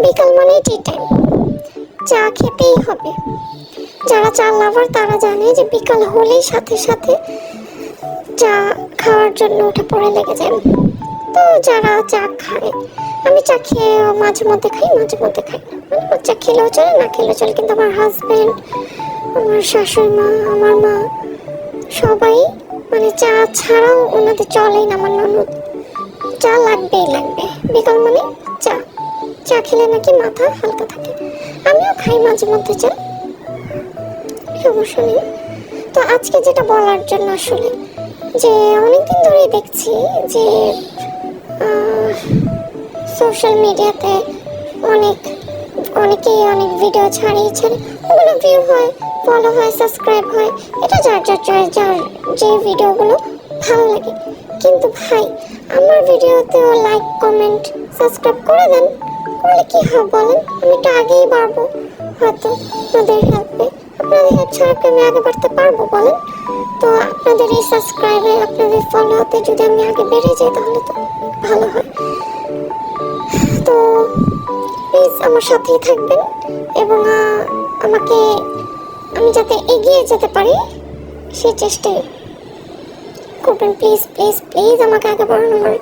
বিকাল মানেই tea time, চা খেতেই হবে। যারা চা লাভার তারা জানে যে বিকাল হলেই সাথে সাথে চা খাওয়ার জন্য উঠে পড়ে লেগে যায়। তো যারা চা খায়, আমি চা খেয়ে মাঝে মধ্যে খাই, মাঝে মধ্যে খাই না, মানে চা খেলেও চলে না খেলেও চলে। কিন্তু আমার হাজব্যান্ড, আমার শাশুড়ি মা, আমার মা সবাই মানে চা ছাড়াও ওনাদের চলেই না। আমার ননদ চা লাগবেই লাগবে, বিকাল মানে চা। চা খেলে নাকি মাথা হালকা থাকে। আমিও খাই মাঝে মধ্যে চা, সমস্যা নেই। তো আজকে যেটা বলার জন্য আসলে, যে অনেকদিন ধরেই দেখছি যে সোশ্যাল মিডিয়াতে অনেকেই অনেক ভিডিও ছাড়িয়ে ওগুলো ভিউ হয়, ফলো হয়, সাবস্ক্রাইব হয়। এটা যার যার চয়েস, যার যে ভিডিওগুলো ভালো লাগে। কিন্তু ভাই, আমার ভিডিওতেও লাইক, কমেন্ট, সাবস্ক্রাইব করে দেন। করলে কি হবে বলেন? আমি তো আগেই বাড়বো হয়তো আপনাদের হেল্পে। আপনাদের হেল্প ছাড়া কি আমি আগে বাড়তে পারবো বলেন? তো আপনাদের এই সাবস্ক্রাইবে, আপনাদের ফলোতে যদি আমি আগে বেড়ে যাই তাহলে তো ভালো হয়। তো প্লিজ আমার সাথেই থাকবেন এবং আমাকে, আমি যাতে এগিয়ে যেতে পারি সেই চেষ্টাই করবেন। প্লিজ প্লিজ প্লিজ আমাকে আগে বাড়ান, আমার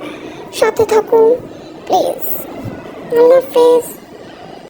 সাথে থাকুন প্লিজ। আল্লাহ হাফেজ।